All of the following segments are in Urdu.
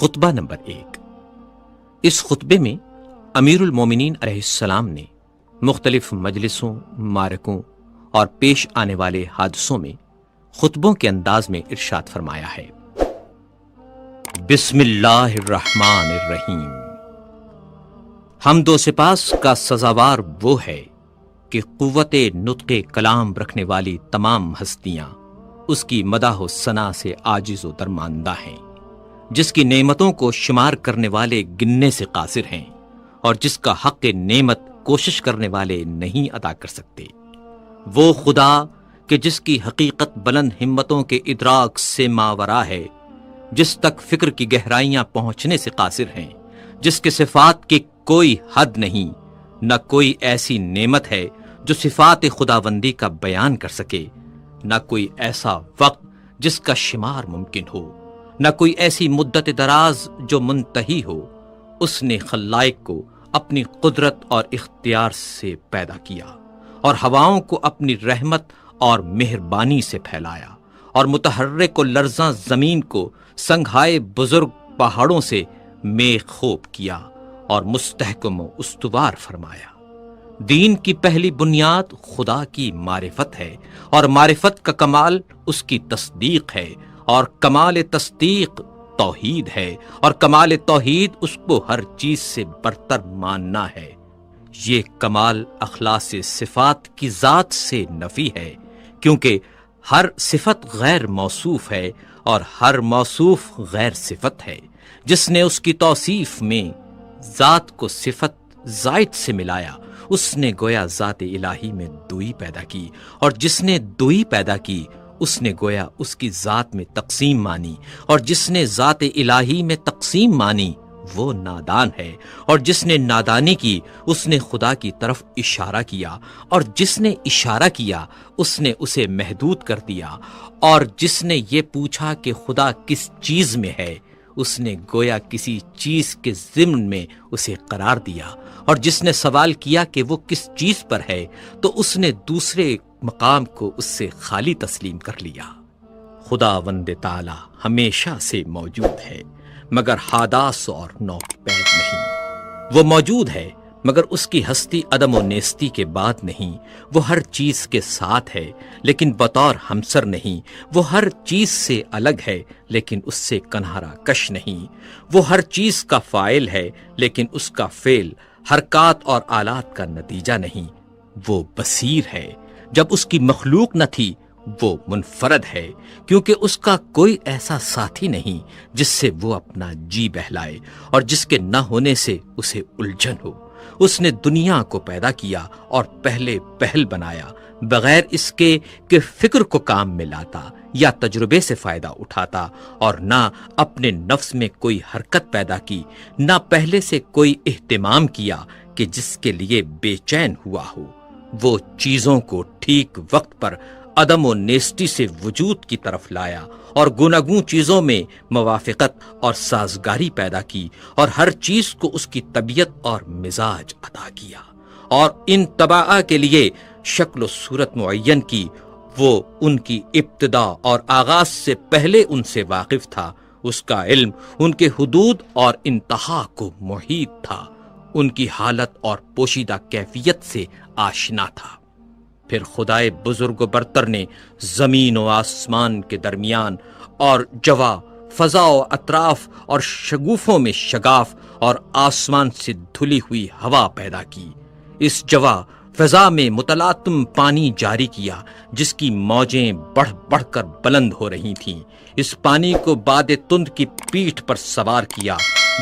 خطبہ نمبر 1۔ اس خطبے میں امیر المومنین علیہ السلام نے مختلف مجلسوں، معرکوں اور پیش آنے والے حادثوں میں خطبوں کے انداز میں ارشاد فرمایا ہے: بسم اللہ الرحمن الرحیم۔ حمد و سپاس کا سزاوار وہ ہے کہ قوت نطق کلام رکھنے والی تمام ہستیاں اس کی مداح و ثنا سے عاجز و درماندہ ہیں، جس کی نعمتوں کو شمار کرنے والے گننے سے قاصر ہیں اور جس کا حق نعمت کوشش کرنے والے نہیں ادا کر سکتے۔ وہ خدا کہ جس کی حقیقت بلند ہمتوں کے ادراک سے ماورا ہے، جس تک فکر کی گہرائیاں پہنچنے سے قاصر ہیں، جس کے صفات کی کوئی حد نہیں، نہ کوئی ایسی نعمت ہے جو صفات خداوندی کا بیان کر سکے، نہ کوئی ایسا وقت جس کا شمار ممکن ہو، نہ کوئی ایسی مدت دراز جو منتہی ہو۔ اس نے خلائق کو اپنی قدرت اور اختیار سے پیدا کیا اور ہواؤں کو اپنی رحمت اور مہربانی سے پھیلایا، اور متحرک و لرزاں زمین کو سنگھائے بزرگ پہاڑوں سے میخ خوب کیا اور مستحکم و استوار فرمایا۔ دین کی پہلی بنیاد خدا کی معرفت ہے، اور معرفت کا کمال اس کی تصدیق ہے، اور کمال تصدیق توحید ہے، اور کمال توحید اس کو ہر چیز سے برتر ماننا ہے۔ یہ کمال اخلاص صفات کی ذات سے نفی ہے، کیونکہ ہر صفت غیر موصوف ہے اور ہر موصوف غیر صفت ہے۔ جس نے اس کی توصیف میں ذات کو صفت زائد سے ملایا، اس نے گویا ذات الہی میں دوئی پیدا کی، اور جس نے دوئی پیدا کی اس نے گویا اس کی ذات میں تقسیم مانی، اور جس نے ذات الہی میں تقسیم مانی وہ نادان ہے، اور جس نے نادانی کی اس نے خدا کی طرف اشارہ کیا، اور جس نے اشارہ کیا اس نے اسے محدود کر دیا، اور جس نے یہ پوچھا کہ خدا کس چیز میں ہے اس نے گویا کسی چیز کے ضمن میں اسے قرار دیا، اور جس نے سوال کیا کہ وہ کس چیز پر ہے تو اس نے دوسرے مقام کو اس سے خالی تسلیم کر لیا۔ خداوند تعالی ہمیشہ سے موجود ہے مگر حادث اور نو پید نہیں۔ وہ موجود ہے مگر اس کی ہستی عدم و نیستی کے بعد نہیں۔ وہ ہر چیز کے ساتھ ہے لیکن بطور ہمسر نہیں۔ وہ ہر چیز سے الگ ہے لیکن اس سے کنارہ کش نہیں۔ وہ ہر چیز کا فاعل ہے لیکن اس کا فعل حرکات اور آلات کا نتیجہ نہیں۔ وہ بصیر ہے، جب اس کی مخلوق نہ تھی وہ منفرد ہے، کیونکہ اس کا کوئی ایسا ساتھی نہیں جس سے وہ اپنا جی بہلائے اور جس کے نہ ہونے سے اسے الجھن ہو۔ اس نے دنیا کو پیدا کیا اور پہلے پہل بنایا، بغیر اس کے کہ فکر کو کام میں لاتا یا تجربے سے فائدہ اٹھاتا، اور نہ اپنے نفس میں کوئی حرکت پیدا کی، نہ پہلے سے کوئی اہتمام کیا کہ جس کے لیے بے چین ہوا ہو۔ وہ چیزوں کو ٹھیک وقت پر عدم و نیستی سے وجود کی طرف لایا، اور گوناگوں چیزوں میں موافقت اور سازگاری پیدا کی، اور ہر چیز کو اس کی طبیعت اور مزاج عطا کیا، اور ان طباع کے لیے شکل و صورت معین کی۔ وہ ان کی ابتدا اور آغاز سے پہلے ان سے واقف تھا۔ اس کا علم ان کے حدود اور انتہا کو محیط تھا، ان کی حالت اور پوشیدہ کیفیت سے آشنا تھا۔ پھر خدائے بزرگ و برتر نے زمین و آسمان کے درمیان اور جوا، فضا و اطراف اور شگوفوں میں شگاف، اور آسمان سے دھلی ہوئی ہوا پیدا کی۔ اس جوا فضا میں متلاطم پانی جاری کیا جس کی موجیں بڑھ بڑھ کر بلند ہو رہی تھیں۔ اس پانی کو باد تند کی پیٹھ پر سوار کیا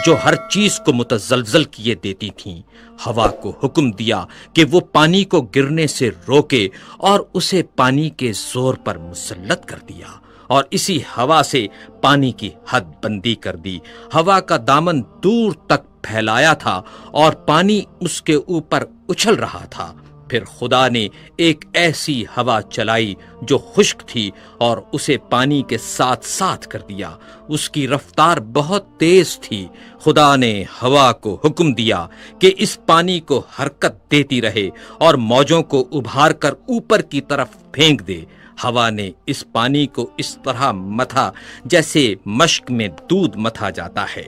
جو ہر چیز کو متزلزل کیے دیتی تھیں۔ ہوا کو حکم دیا کہ وہ پانی کو گرنے سے روکے اور اسے پانی کے زور پر مسلط کر دیا، اور اسی ہوا سے پانی کی حد بندی کر دی۔ ہوا کا دامن دور تک پھیلایا تھا اور پانی اس کے اوپر اچھل رہا تھا۔ پھر خدا نے ایک ایسی ہوا چلائی جو خشک تھی اور اسے پانی کے ساتھ ساتھ کر دیا۔ اس کی رفتار بہت تیز تھی۔ خدا نے ہوا کو حکم دیا کہ اس پانی کو حرکت دیتی رہے اور موجوں کو ابھار کر اوپر کی طرف پھینک دے۔ ہوا نے اس پانی کو اس طرح متھا جیسے مشک میں دودھ متھا جاتا ہے،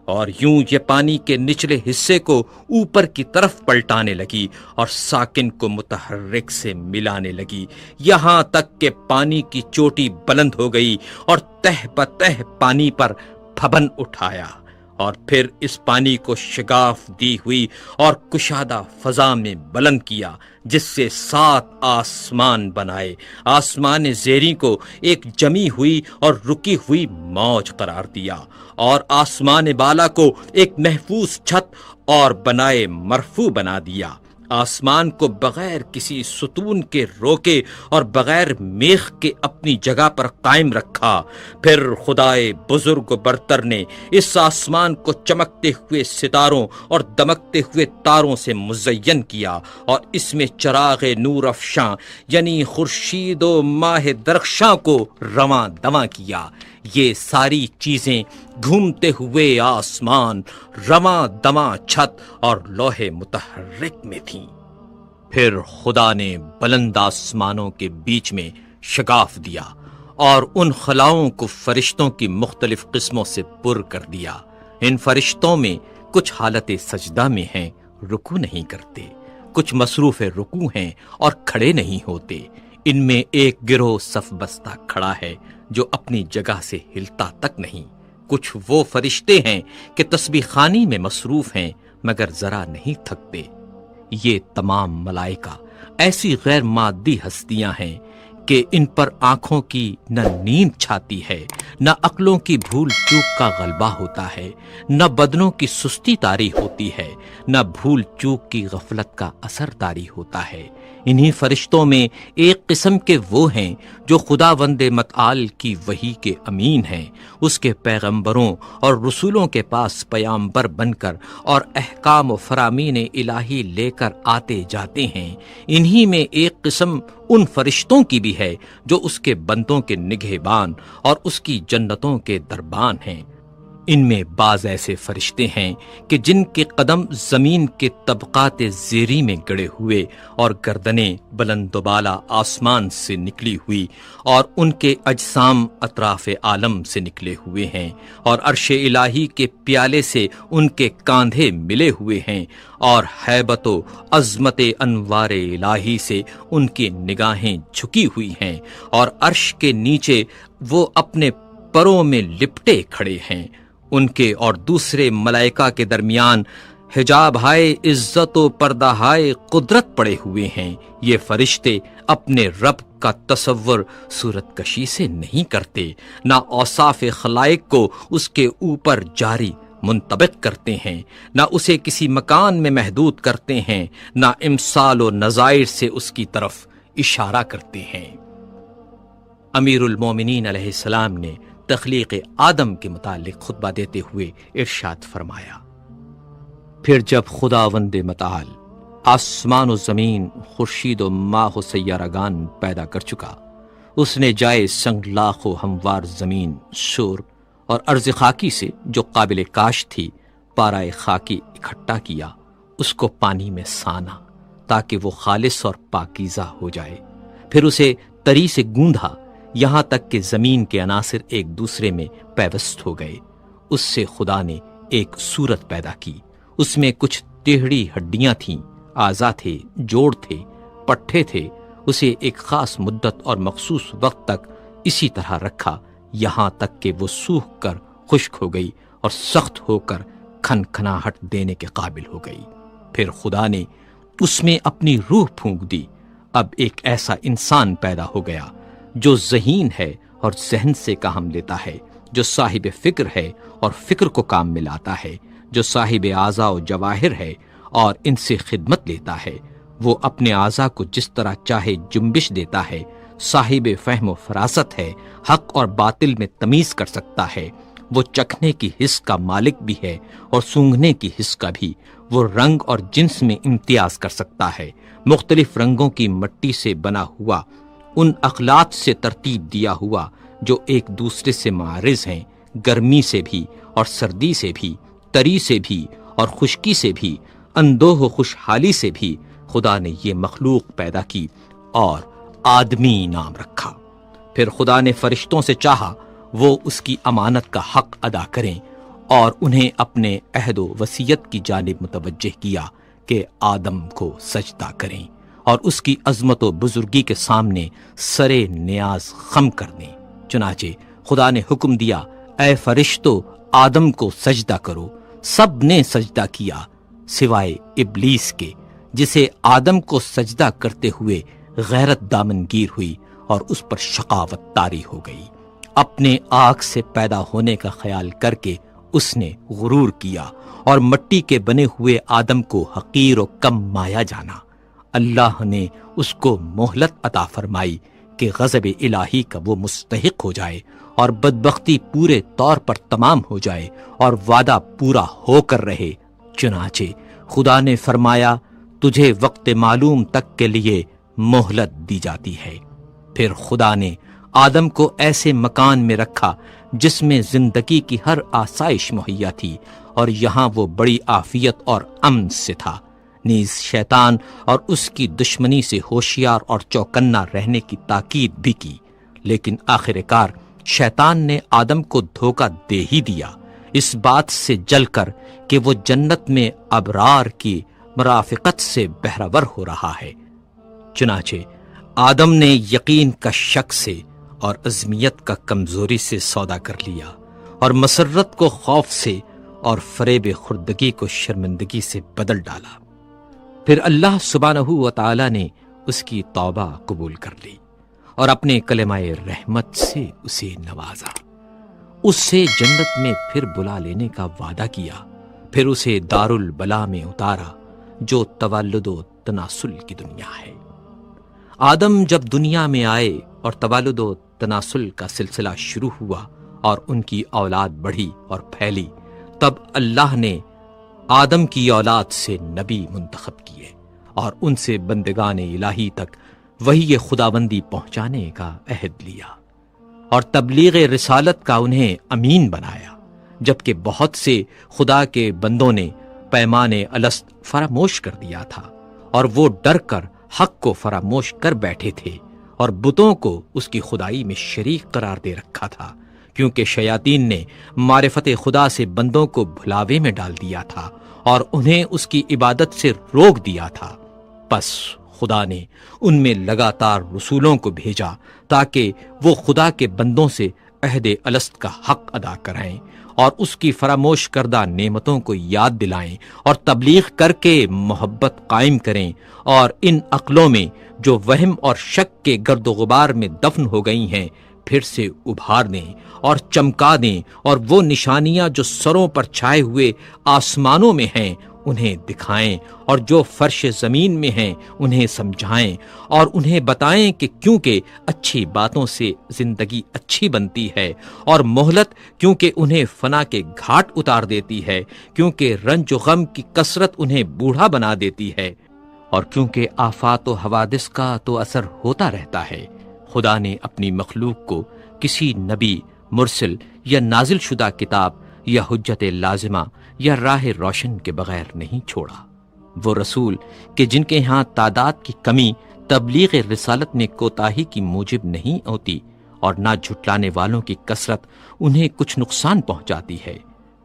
اور یوں یہ پانی کے نچلے حصے کو اوپر کی طرف پلٹانے لگی اور ساکن کو متحرک سے ملانے لگی، یہاں تک کہ پانی کی چوٹی بلند ہو گئی اور تہ بتہ پانی پر پھبن اٹھایا، اور پھر اس پانی کو شگاف دی ہوئی اور کشادہ فضا میں بلند کیا، جس سے 7 آسمان بنائے، آسمان زیریں کو ایک جمی ہوئی اور رکی ہوئی موج قرار دیا، اور آسمان بالا کو ایک محفوظ چھت اور بنائے مرفوع بنا دیا، آسمان کو بغیر کسی ستون کے روکے اور بغیر میخ کے اپنی جگہ پر قائم رکھا۔ پھر خدائے بزرگ و برتر نے اس آسمان کو چمکتے ہوئے ستاروں اور دمکتے ہوئے تاروں سے مزین کیا، اور اس میں چراغ نور افشاں یعنی خورشید و ماہ درخشاں کو رواں دواں کیا۔ یہ ساری چیزیں گھومتے ہوئے آسمان، رواں دواں چھت اور لوح متحرک میں تھیں۔ پھر خدا نے بلند آسمانوں کے بیچ میں شگاف دیا اور ان خلاؤں کو فرشتوں کی مختلف قسموں سے پر کر دیا۔ ان فرشتوں میں کچھ حالت سجدہ میں ہیں، رکوع نہیں کرتے، کچھ مصروف رکوع ہیں اور کھڑے نہیں ہوتے۔ ان میں ایک گروہ صف بستہ کھڑا ہے جو اپنی جگہ سے ہلتا تک نہیں۔ کچھ وہ فرشتے ہیں کہ تسبیح خوانی میں مصروف ہیں مگر ذرا نہیں تھکتے۔ یہ تمام ملائکہ ایسی غیر مادی ہستیاں ہیں کہ ان پر آنکھوں کی نہ نیند چھاتی ہے، نہ عقلوں کی بھول چوک کا غلبہ ہوتا ہے، نہ بدنوں کی سستی طاری ہوتی ہے، نہ بھول چوک کی غفلت کا اثر طاری ہوتا ہے۔ انہی فرشتوں میں ایک قسم کے وہ ہیں جو خداوند متعال کی وحی کے امین ہیں، اس کے پیغمبروں اور رسولوں کے پاس پیامبر بن کر اور احکام و فرامین الہی لے کر آتے جاتے ہیں۔ انہی میں ایک قسم ان فرشتوں کی بھی ہے جو اس کے بندوں کے نگہبان اور اس کی جنتوں کے دربان ہیں۔ ان میں بعض ایسے فرشتے ہیں کہ جن کے قدم زمین کے طبقات زیریں میں گڑے ہوئے اور گردنیں بلند و بالا آسمان سے نکلی ہوئی، اور ان کے اجسام اطراف عالم سے نکلے ہوئے ہیں، اور عرش الہی کے پیالے سے ان کے کاندھے ملے ہوئے ہیں، اور ہیبت و عظمت انوار الہی سے ان کی نگاہیں جھکی ہوئی ہیں، اور عرش کے نیچے وہ اپنے پروں میں لپٹے کھڑے ہیں۔ ان کے اور دوسرے ملائکہ کے درمیان حجاب ہائے عزت و پردہ ہائے قدرت پڑے ہوئے ہیں۔ یہ فرشتے اپنے رب کا تصور صورت کشی سے نہیں کرتے، نہ اوصاف خلائق کو اس کے اوپر جاری منطبق کرتے ہیں، نہ اسے کسی مکان میں محدود کرتے ہیں، نہ امثال و نظائر سے اس کی طرف اشارہ کرتے ہیں۔ امیر المومنین علیہ السلام نے تخلیق آدم کے متعلق خطبہ دیتے ہوئے ارشاد فرمایا، پھر جب خداوند متعال آسمان و زمین، خورشید و ماہ و سیارگان پیدا کر چکا، اس نے جائے سنگ لاخ و ہموار زمین، شور اور ارض خاکی سے جو قابل کاشت تھی پارائے خاکی اکٹھا کیا، اس کو پانی میں سانا تاکہ وہ خالص اور پاکیزہ ہو جائے، پھر اسے تری سے گوندھا یہاں تک کہ زمین کے عناصر ایک دوسرے میں پیوست ہو گئے۔ اس سے خدا نے ایک صورت پیدا کی، اس میں کچھ ٹیڑھی ہڈیاں تھیں، اعضا تھے، جوڑ تھے، پٹھے تھے۔ اسے ایک خاص مدت اور مخصوص وقت تک اسی طرح رکھا، یہاں تک کہ وہ سوکھ کر خشک ہو گئی اور سخت ہو کر کھنکھناہٹ دینے کے قابل ہو گئی۔ پھر خدا نے اس میں اپنی روح پھونک دی، اب ایک ایسا انسان پیدا ہو گیا جو ذہین ہے اور ذہن سے کام لیتا ہے، جو صاحب فکر ہے اور فکر کو کام میں لاتا ہے، جو صاحب اعضاء و جواہر ہے اور ان سے خدمت لیتا ہے۔ وہ اپنے اعضاء کو جس طرح چاہے جنبش دیتا ہے، صاحب فہم و فراست ہے، حق اور باطل میں تمیز کر سکتا ہے۔ وہ چکھنے کی حس کا مالک بھی ہے اور سونگھنے کی حس کا بھی۔ وہ رنگ اور جنس میں امتیاز کر سکتا ہے، مختلف رنگوں کی مٹی سے بنا ہوا، ان اخلاط سے ترتیب دیا ہوا جو ایک دوسرے سے معارض ہیں، گرمی سے بھی اور سردی سے بھی، تری سے بھی اور خشکی سے بھی، اندوہ و خوشحالی سے بھی۔ خدا نے یہ مخلوق پیدا کی اور آدمی نام رکھا۔ پھر خدا نے فرشتوں سے چاہا وہ اس کی امانت کا حق ادا کریں اور انہیں اپنے عہد و وصیت کی جانب متوجہ کیا کہ آدم کو سجدہ کریں اور اس کی عظمت و بزرگی کے سامنے سرے نیاز خم کر دیں۔ چنانچہ خدا نے حکم دیا، اے فرشتو آدم کو سجدہ کرو۔ سب نے سجدہ کیا سوائے ابلیس کے، جسے آدم کو سجدہ کرتے ہوئے غیرت دامنگیر ہوئی اور اس پر شقاوت طاری ہو گئی۔ اپنے آگ سے پیدا ہونے کا خیال کر کے اس نے غرور کیا اور مٹی کے بنے ہوئے آدم کو حقیر و کم مایا جانا۔ اللہ نے اس کو مہلت عطا فرمائی کہ غضب الہی کا وہ مستحق ہو جائے اور بدبختی پورے طور پر تمام ہو جائے اور وعدہ پورا ہو کر رہے۔ چنانچہ خدا نے فرمایا، تجھے وقت معلوم تک کے لیے مہلت دی جاتی ہے۔ پھر خدا نے آدم کو ایسے مکان میں رکھا جس میں زندگی کی ہر آسائش مہیا تھی، اور یہاں وہ بڑی عافیت اور امن سے تھا۔ نیز شیطان اور اس کی دشمنی سے ہوشیار اور چوکنا رہنے کی تاکید بھی کی، لیکن آخر کار شیطان نے آدم کو دھوکہ دے ہی دیا، اس بات سے جل کر کہ وہ جنت میں ابرار کی مرافقت سے بہرور ہو رہا ہے۔ چنانچہ آدم نے یقین کا شک سے اور عزمیت کا کمزوری سے سودا کر لیا، اور مسرت کو خوف سے اور فریب خردگی کو شرمندگی سے بدل ڈالا۔ پھر اللہ سبحانہ و تعالی نے اس کی توبہ قبول کر لی اور اپنے کلمہ رحمت سے اسے نوازا، اس سے جنت میں پھر بلا لینے کا وعدہ کیا، پھر اسے دار البلا میں اتارا جو تولد و تناسل کی دنیا ہے۔ آدم جب دنیا میں آئے اور تولد و تناسل کا سلسلہ شروع ہوا اور ان کی اولاد بڑھی اور پھیلی، تب اللہ نے آدم کی اولاد سے نبی منتخب کیے اور ان سے بندگان الہی تک وحی خداوندی پہنچانے کا عہد لیا اور تبلیغ رسالت کا انہیں امین بنایا، جبکہ بہت سے خدا کے بندوں نے پیمان الست فراموش کر دیا تھا اور وہ ڈر کر حق کو فراموش کر بیٹھے تھے اور بتوں کو اس کی خدائی میں شریک قرار دے رکھا تھا، کیونکہ شیاطین نے معرفت خدا سے بندوں کو بھلاوے میں ڈال دیا تھا اور انہیں اس کی عبادت سے روک دیا تھا۔ پس خدا نے ان میں لگاتار رسولوں کو بھیجا تاکہ وہ خدا کے بندوں سے عہد الست کا حق ادا کرائیں اور اس کی فراموش کردہ نعمتوں کو یاد دلائیں اور تبلیغ کر کے محبت قائم کریں، اور ان عقلوں میں جو وہم اور شک کے گرد و غبار میں دفن ہو گئی ہیں پھر سے ابھار دیں اور چمکا دیں، اور وہ نشانیاں جو سروں پر چھائے ہوئے آسمانوں میں ہیں انہیں دکھائیں، اور جو فرش زمین میں ہیں انہیں سمجھائیں، اور انہیں بتائیں کہ کیونکہ اچھی باتوں سے زندگی اچھی بنتی ہے، اور مہلت کیونکہ انہیں فنا کے گھاٹ اتار دیتی ہے، کیونکہ رنج و غم کی کثرت انہیں بوڑھا بنا دیتی ہے، اور کیونکہ آفات و حوادث کا تو اثر ہوتا رہتا ہے۔ خدا نے اپنی مخلوق کو کسی نبی، مرسل یا نازل شدہ کتاب یا حجت لازمہ یا راہ روشن کے بغیر نہیں چھوڑا۔ وہ رسول کہ جن کے ہاں تعداد کی کمی تبلیغ رسالت میں کوتاہی کی موجب نہیں ہوتی، اور نہ جھٹلانے والوں کی کثرت انہیں کچھ نقصان پہنچاتی ہے۔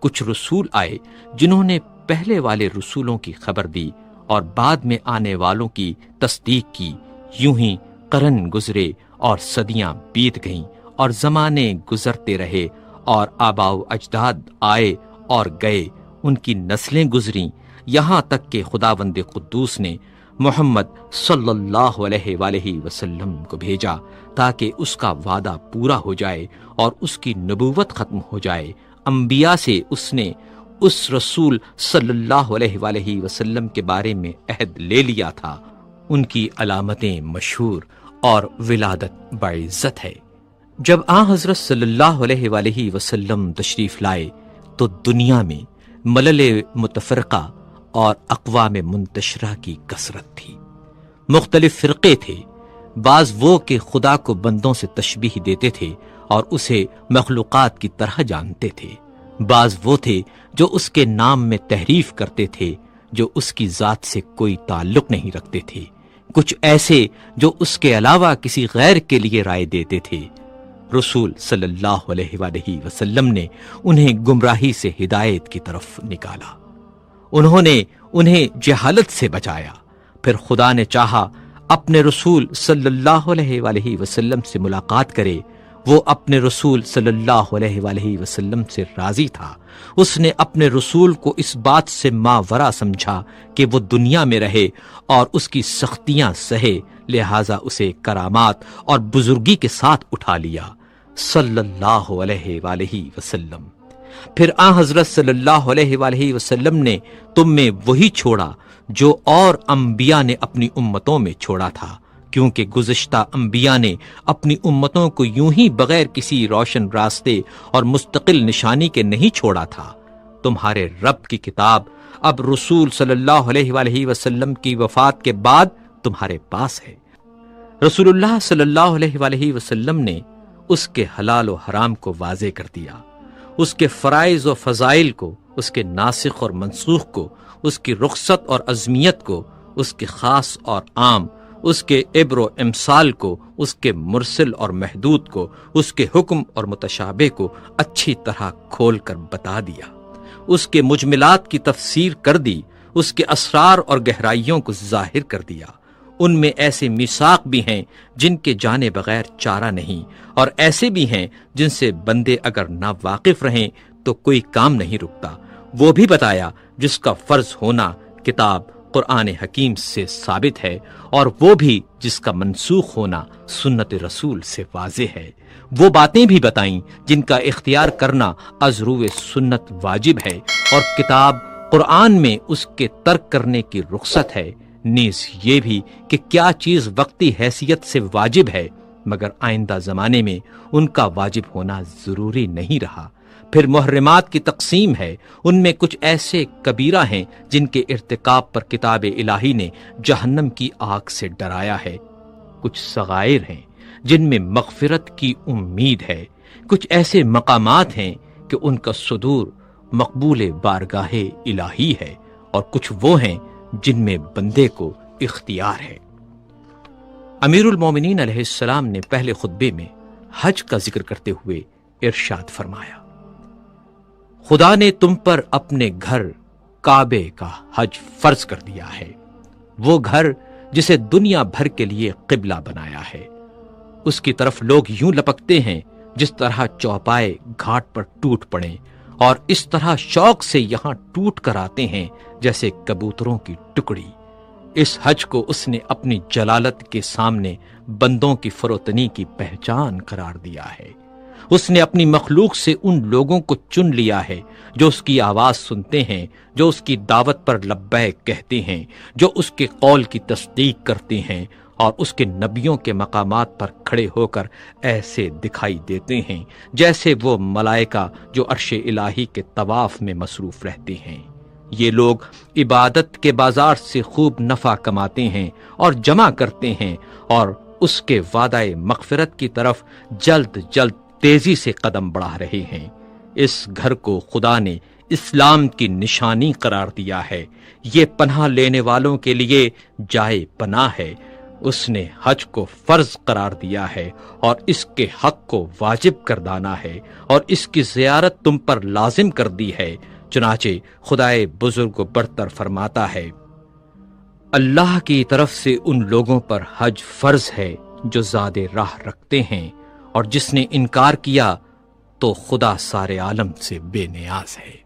کچھ رسول آئے جنہوں نے پہلے والے رسولوں کی خبر دی اور بعد میں آنے والوں کی تصدیق کی، یوں ہی قرن گزرے اور صدیاں بیت گئیں اور زمانے گزرتے رہے اور آباء و اجداد آئے اور گئے، ان کی نسلیں گزریں، یہاں تک کہ خداوند قدوس نے محمد صلی اللہ علیہ وآلہ وسلم کو بھیجا تاکہ اس کا وعدہ پورا ہو جائے اور اس کی نبوت ختم ہو جائے۔ انبیاء سے اس نے اس رسول صلی اللہ علیہ وآلہ وسلم کے بارے میں عہد لے لیا تھا، ان کی علامتیں مشہور اور ولادت باعزت ہے۔ جب آن حضرت صلی اللہ علیہ وآلہ وسلم تشریف لائے تو دنیا میں ملل متفرقہ اور اقوام منتشرہ کی کثرت تھی۔ مختلف فرقے تھے، بعض وہ کہ خدا کو بندوں سے تشبیہ دیتے تھے اور اسے مخلوقات کی طرح جانتے تھے، بعض وہ تھے جو اس کے نام میں تحریف کرتے تھے جو اس کی ذات سے کوئی تعلق نہیں رکھتے تھے، کچھ ایسے جو اس کے علاوہ کسی غیر کے لیے رائے دیتے تھے۔ رسول صلی اللہ علیہ وآلہ وسلم نے انہیں گمراہی سے ہدایت کی طرف نکالا، انہوں نے انہیں جہالت سے بچایا۔ پھر خدا نے چاہا اپنے رسول صلی اللہ علیہ وآلہ وسلم سے ملاقات کرے، وہ اپنے رسول صلی اللہ علیہ وآلہ وسلم سے راضی تھا۔ اس نے اپنے رسول کو اس بات سے ماورا سمجھا کہ وہ دنیا میں رہے اور اس کی سختیاں سہے، لہٰذا اسے کرامات اور بزرگی کے ساتھ اٹھا لیا صلی اللہ علیہ وآلہ وسلم۔ پھر حضرت صلی اللہ علیہ وآلہ وسلم نے تم میں وہی چھوڑا جو اور انبیاء نے اپنی امتوں میں چھوڑا تھا، کیونکہ گزشتہ انبیاء نے اپنی امتوں کو یوں ہی بغیر کسی روشن راستے اور مستقل نشانی کے نہیں چھوڑا تھا۔ تمہارے رب کی کتاب اب رسول صلی اللہ علیہ وآلہ وسلم کی وفات کے بعد تمہارے پاس ہے۔ رسول اللہ صلی اللہ علیہ وآلہ وسلم نے اس کے حلال و حرام کو واضح کر دیا، اس کے فرائض و فضائل کو، اس کے ناسخ اور منسوخ کو، اس کی رخصت اور عظمیت کو، اس کے خاص اور عام، اس کے عبر و امثال کو، اس کے مرسل اور محدود کو، اس کے حکم اور متشابہ کو اچھی طرح کھول کر بتا دیا، اس کے مجملات کی تفسیر کر دی، اس کے اسرار اور گہرائیوں کو ظاہر کر دیا۔ ان میں ایسے میثاق بھی ہیں جن کے جانے بغیر چارہ نہیں، اور ایسے بھی ہیں جن سے بندے اگر نا واقف رہیں تو کوئی کام نہیں رکتا۔ وہ بھی بتایا جس کا فرض ہونا کتاب قرآن حکیم سے ثابت ہے، اور وہ بھی جس کا منسوخ ہونا سنت رسول سے واضح ہے۔ وہ باتیں بھی بتائیں جن کا اختیار کرنا از روئے سنت واجب ہے، اور کتاب قرآن میں اس کے ترک کرنے کی رخصت ہے، نیز یہ بھی کہ کیا چیز وقتی حیثیت سے واجب ہے مگر آئندہ زمانے میں ان کا واجب ہونا ضروری نہیں رہا۔ پھر محرمات کی تقسیم ہے، ان میں کچھ ایسے کبیرہ ہیں جن کے ارتکاب پر کتاب الہی نے جہنم کی آگ سے ڈرایا ہے، کچھ صغائر ہیں جن میں مغفرت کی امید ہے، کچھ ایسے مقامات ہیں کہ ان کا صدور مقبول بارگاہ الہی ہے، اور کچھ وہ ہیں جن میں بندے کو اختیار ہے۔ امیر المومنین علیہ السلام نے پہلے خطبے میں حج کا ذکر کرتے ہوئے ارشاد فرمایا، خدا نے تم پر اپنے گھر کعبے کا حج فرض کر دیا ہے، وہ گھر جسے دنیا بھر کے لیے قبلہ بنایا ہے۔ اس کی طرف لوگ یوں لپکتے ہیں جس طرح چوپائے گھاٹ پر ٹوٹ پڑیں، اور اس طرح شوق سے یہاں ٹوٹ کر آتے ہیں جیسے کبوتروں کی ٹکڑی۔ اس حج کو اس نے اپنی جلالت کے سامنے بندوں کی فروتنی کی پہچان قرار دیا ہے۔ اس نے اپنی مخلوق سے ان لوگوں کو چن لیا ہے جو اس کی آواز سنتے ہیں، جو اس کی دعوت پر لبیک کہتے ہیں، جو اس کے قول کی تصدیق کرتے ہیں، اور اس کے نبیوں کے مقامات پر کھڑے ہو کر ایسے دکھائی دیتے ہیں جیسے وہ ملائکہ جو عرش الہی کے طواف میں مصروف رہتے ہیں۔ یہ لوگ عبادت کے بازار سے خوب نفع کماتے ہیں اور جمع کرتے ہیں، اور اس کے وعدہ مغفرت کی طرف جلد جلد تیزی سے قدم بڑھا رہے ہیں۔ اس گھر کو خدا نے اسلام کی نشانی قرار دیا ہے، یہ پناہ لینے والوں کے لیے جائے پناہ ہے۔ اس نے حج کو فرض قرار دیا ہے اور اس کے حق کو واجب کردانا ہے، اور اس کی زیارت تم پر لازم کر دی ہے۔ چنانچہ خدائے بزرگ و برتر فرماتا ہے، اللہ کی طرف سے ان لوگوں پر حج فرض ہے جو زاد راہ رکھتے ہیں، اور جس نے انکار کیا تو خدا سارے عالم سے بے نیاز ہے۔